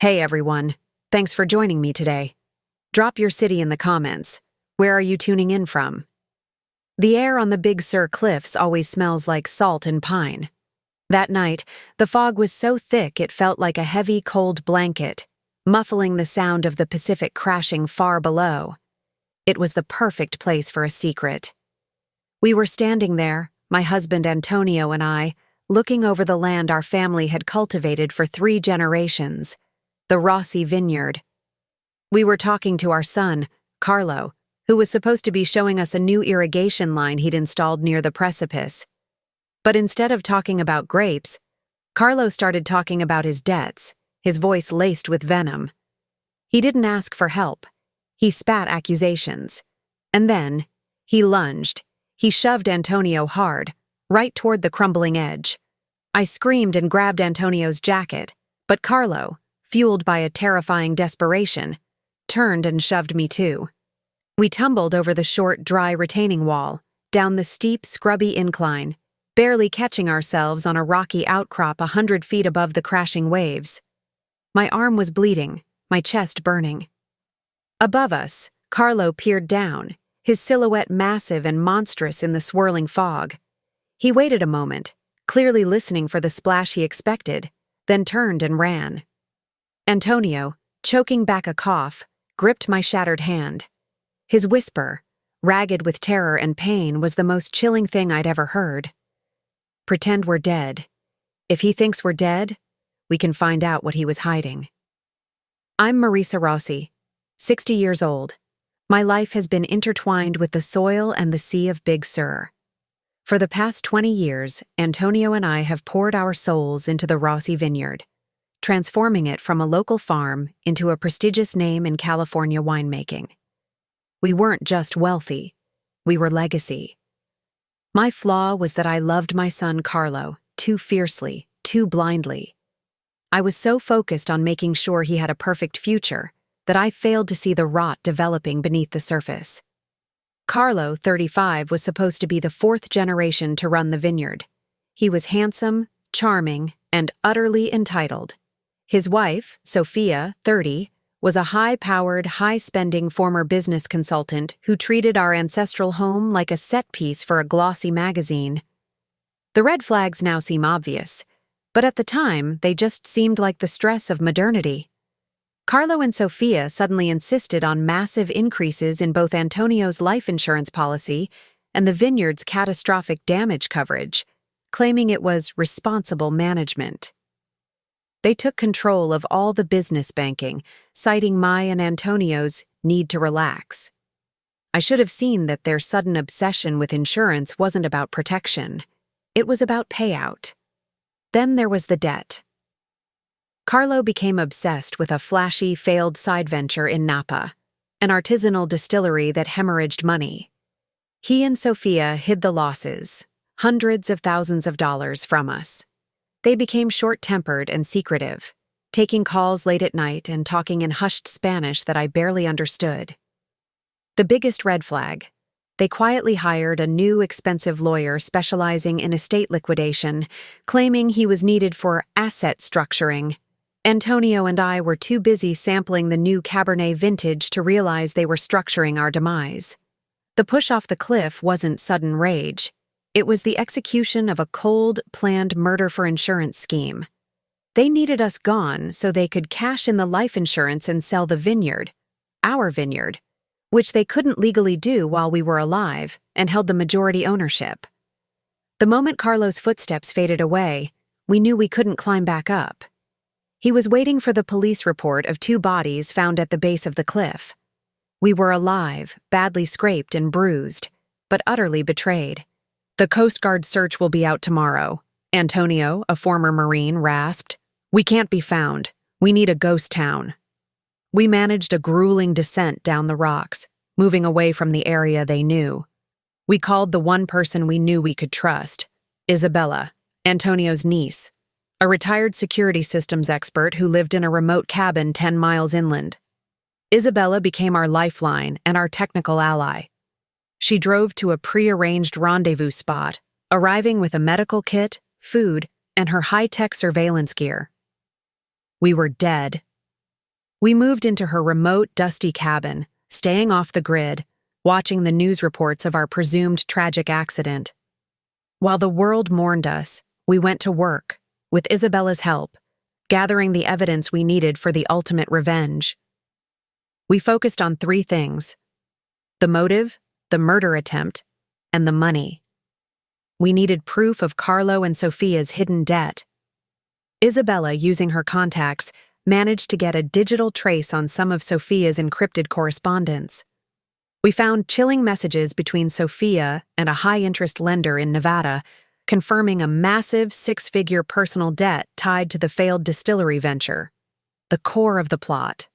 Hey everyone, thanks for joining me today. Drop your city in the comments. Where are you tuning in from? The air on the Big Sur cliffs always smells like salt and pine. That night, the fog was so thick it felt like a heavy, cold blanket, muffling the sound of the Pacific crashing far below. It was the perfect place for a secret. We were standing there, my husband Antonio and I, looking over the land our family had cultivated for 3 generations. The Rossi vineyard. We were talking to our son, Carlo, who was supposed to be showing us a new irrigation line he'd installed near the precipice. But instead of talking about grapes, Carlo started talking about his debts, his voice laced with venom. He didn't ask for help. He spat accusations. And then, he lunged. He shoved Antonio hard, right toward the crumbling edge. I screamed and grabbed Antonio's jacket, but Carlo, fueled by a terrifying desperation, turned and shoved me too. We tumbled over the short, dry retaining wall, down the steep, scrubby incline, barely catching ourselves on a rocky outcrop 100 feet above the crashing waves. My arm was bleeding, my chest burning. Above us, Carlo peered down, his silhouette massive and monstrous in the swirling fog. He waited a moment, clearly listening for the splash he expected, then turned and ran. Antonio, choking back a cough, gripped my shattered hand. His whisper, ragged with terror and pain, was the most chilling thing I'd ever heard. Pretend we're dead. If he thinks we're dead, we can find out what he was hiding. I'm Marisa Rossi, 60 years old. My life has been intertwined with the soil and the sea of Big Sur. For the past 20 years, Antonio and I have poured our souls into the Rossi vineyard, transforming it from a local farm into a prestigious name in California winemaking. We weren't just wealthy, we were legacy. My flaw was that I loved my son Carlo too fiercely, too blindly. I was so focused on making sure he had a perfect future that I failed to see the rot developing beneath the surface. Carlo, 35, was supposed to be the 4th generation to run the vineyard. He was handsome, charming, and utterly entitled. His wife, Sofia, 30, was a high-powered, high-spending former business consultant who treated our ancestral home like a set piece for a glossy magazine. The red flags now seem obvious, but at the time they just seemed like the stress of modernity. Carlo and Sofia suddenly insisted on massive increases in both Antonio's life insurance policy and the vineyard's catastrophic damage coverage, claiming it was responsible management. They took control of all the business banking, citing my and Antonio's need to relax. I should have seen that their sudden obsession with insurance wasn't about protection. It was about payout. Then there was the debt. Carlo became obsessed with a flashy, failed side venture in Napa, an artisanal distillery that hemorrhaged money. He and Sofia hid the losses, hundreds of thousands of dollars, from us. They became short-tempered and secretive, taking calls late at night and talking in hushed Spanish that I barely understood. The biggest red flag: they quietly hired a new, expensive lawyer specializing in estate liquidation, claiming he was needed for asset structuring. Antonio and I were too busy sampling the new Cabernet vintage to realize they were structuring our demise. The push off the cliff wasn't sudden rage. It was the execution of a cold, planned murder-for-insurance scheme. They needed us gone so they could cash in the life insurance and sell the vineyard, our vineyard, which they couldn't legally do while we were alive and held the majority ownership. The moment Carlo's footsteps faded away, we knew we couldn't climb back up. He was waiting for the police report of 2 bodies found at the base of the cliff. We were alive, badly scraped and bruised, but utterly betrayed. "The Coast Guard search will be out tomorrow," Antonio, a former Marine, rasped. "We can't be found. We need a ghost town." We managed a grueling descent down the rocks, moving away from the area they knew. We called the one person we knew we could trust, Isabella, Antonio's niece, a retired security systems expert who lived in a remote cabin 10 miles inland. Isabella became our lifeline and our technical ally. She drove to a pre-arranged rendezvous spot, arriving with a medical kit, food, and her high-tech surveillance gear. We were dead, We moved into her remote, dusty cabin, staying off the grid, watching the news reports of our presumed tragic accident. While the world mourned us, we went to work, with Isabella's help, gathering the evidence we needed for the ultimate revenge. We focused on 3 things: the motive, the murder attempt, and the money. We needed proof of Carlo and Sofia's hidden debt. Isabella, using her contacts, managed to get a digital trace on some of Sofia's encrypted correspondence. We found chilling messages between Sofia and a high-interest lender in Nevada, confirming a massive 6-figure personal debt tied to the failed distillery venture, the core of the plot.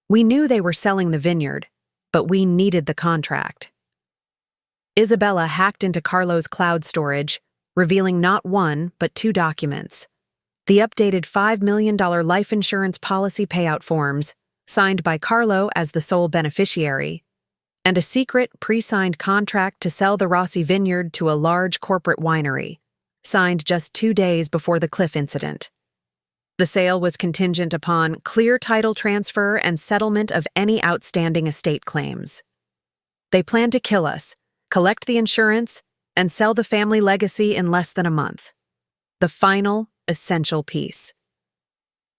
We knew they were selling the vineyard, but we needed the contract. Isabella hacked into Carlo's cloud storage, revealing not 1 but 2 documents: the updated $5 million life insurance policy payout forms, signed by Carlo as the sole beneficiary, and a secret, pre-signed contract to sell the Rossi vineyard to a large corporate winery, signed just 2 days before the cliff incident. The sale was contingent upon clear title transfer and settlement of any outstanding estate claims. They planned to kill us, collect the insurance, and sell the family legacy in less than a month. The final, essential piece.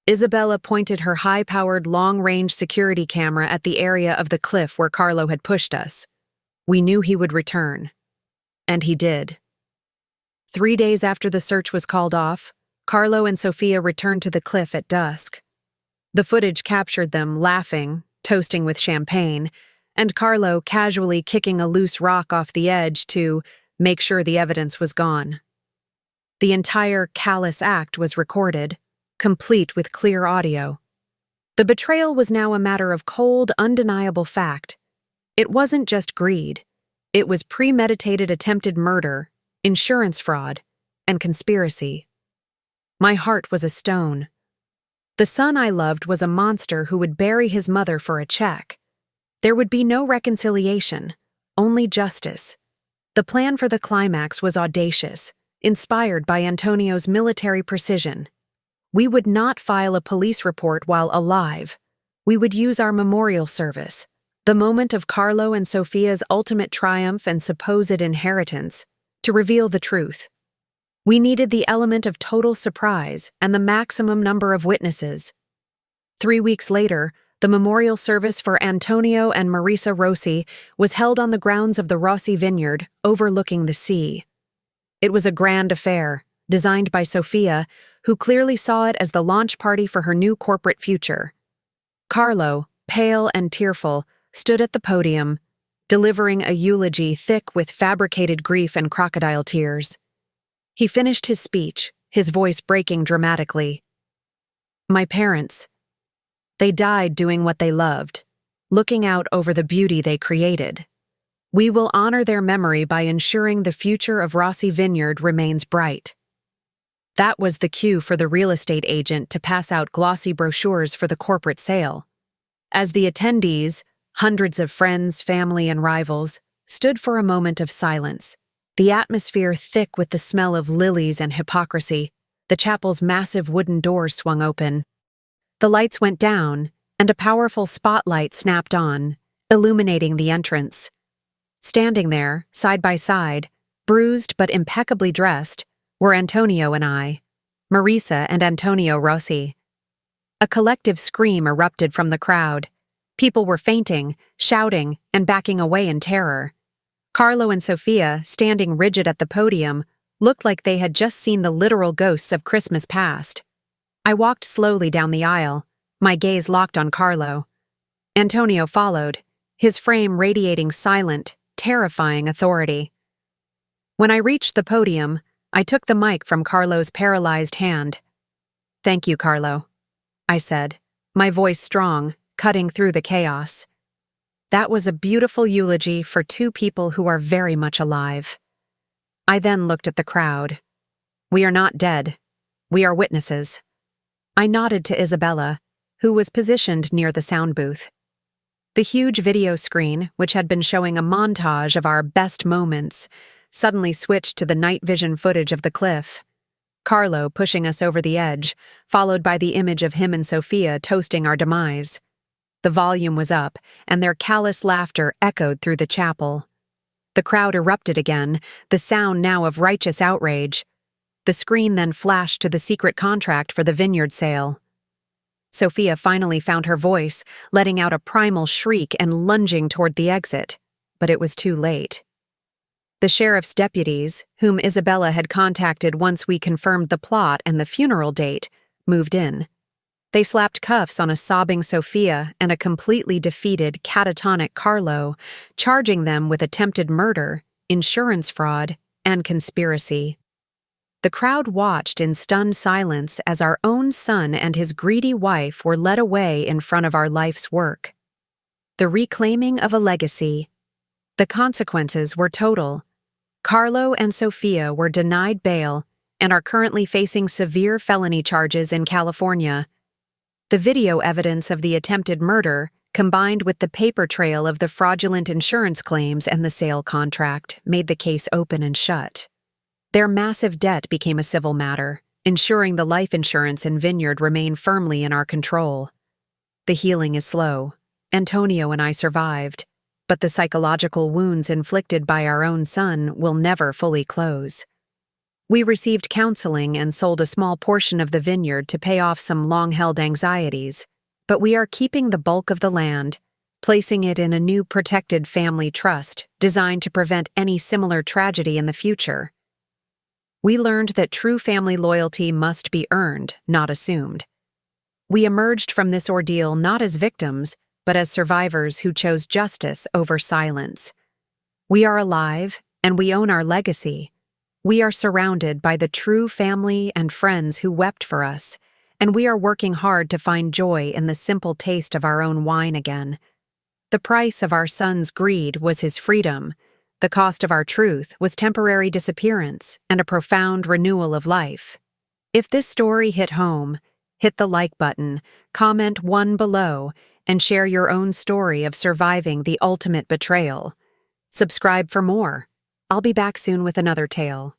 Isabella pointed her high-powered, long-range security camera at the area of the cliff where Carlo had pushed us. We knew he would return. And he did. 3 days after the search was called off, Carlo and Sofia returned to the cliff at dusk. The footage captured them laughing, toasting with champagne, and Carlo casually kicking a loose rock off the edge to make sure the evidence was gone. The entire callous act was recorded, complete with clear audio. The betrayal was now a matter of cold, undeniable fact. It wasn't just greed. It was premeditated attempted murder, insurance fraud, and conspiracy. My heart was a stone. The son I loved was a monster who would bury his mother for a check. There would be no reconciliation, only justice. The plan for the climax was audacious, inspired by Antonio's military precision. We would not file a police report while alive. We would use our memorial service, the moment of Carlo and Sofia's ultimate triumph and supposed inheritance, to reveal the truth. We needed the element of total surprise and the maximum number of witnesses. 3 weeks later, the memorial service for Antonio and Marisa Rossi was held on the grounds of the Rossi vineyard, overlooking the sea. It was a grand affair, designed by Sofia, who clearly saw it as the launch party for her new corporate future. Carlo, pale and tearful, stood at the podium, delivering a eulogy thick with fabricated grief and crocodile tears. He finished his speech, his voice breaking dramatically. My parents. They died doing what they loved, looking out over the beauty they created. We will honor their memory by ensuring the future of Rossi Vineyard remains bright. That was the cue for the real estate agent to pass out glossy brochures for the corporate sale. As the attendees, hundreds of friends, family, and rivals, stood for a moment of silence, the atmosphere thick with the smell of lilies and hypocrisy, the chapel's massive wooden doors swung open. The lights went down, and a powerful spotlight snapped on, illuminating the entrance. Standing there, side by side, bruised but impeccably dressed, were Antonio and I, Marisa and Antonio Rossi. A collective scream erupted from the crowd. People were fainting, shouting, and backing away in terror. Carlo and Sofia, standing rigid at the podium, looked like they had just seen the literal ghosts of Christmas past. I walked slowly down the aisle, my gaze locked on Carlo. Antonio followed, his frame radiating silent, terrifying authority. When I reached the podium, I took the mic from Carlo's paralyzed hand. Thank you, Carlo, I said, my voice strong, cutting through the chaos. That was a beautiful eulogy for 2 people who are very much alive. I then looked at the crowd. We are not dead. We are witnesses. I nodded to Isabella, who was positioned near the sound booth. The huge video screen, which had been showing a montage of our best moments, suddenly switched to the night vision footage of the cliff. Carlo pushing us over the edge, followed by the image of him and Sofia toasting our demise. The volume was up, and their callous laughter echoed through the chapel. The crowd erupted again, the sound now of righteous outrage. The screen then flashed to the secret contract for the vineyard sale. Sofia finally found her voice, letting out a primal shriek and lunging toward the exit. But it was too late. The sheriff's deputies, whom Isabella had contacted once we confirmed the plot and the funeral date, moved in. They slapped cuffs on a sobbing Sofia and a completely defeated, catatonic Carlo, charging them with attempted murder, insurance fraud, and conspiracy. The crowd watched in stunned silence as our own son and his greedy wife were led away in front of our life's work. The reclaiming of a legacy. The consequences were total. Carlo and Sofia were denied bail and are currently facing severe felony charges in California. The video evidence of the attempted murder, combined with the paper trail of the fraudulent insurance claims and the sale contract, made the case open and shut. Their massive debt became a civil matter, ensuring the life insurance and vineyard remain firmly in our control. The healing is slow. Antonio and I survived, but the psychological wounds inflicted by our own son will never fully close. We received counseling and sold a small portion of the vineyard to pay off some long-held anxieties, but we are keeping the bulk of the land, placing it in a new protected family trust designed to prevent any similar tragedy in the future. We learned that true family loyalty must be earned, not assumed. We emerged from this ordeal not as victims, but as survivors who chose justice over silence. We are alive, and we own our legacy. We are surrounded by the true family and friends who wept for us, and we are working hard to find joy in the simple taste of our own wine again. The price of our son's greed was his freedom. The cost of our truth was temporary disappearance and a profound renewal of life. If this story hit home, hit the like button, comment one below, and share your own story of surviving the ultimate betrayal. Subscribe for more. I'll be back soon with another tale.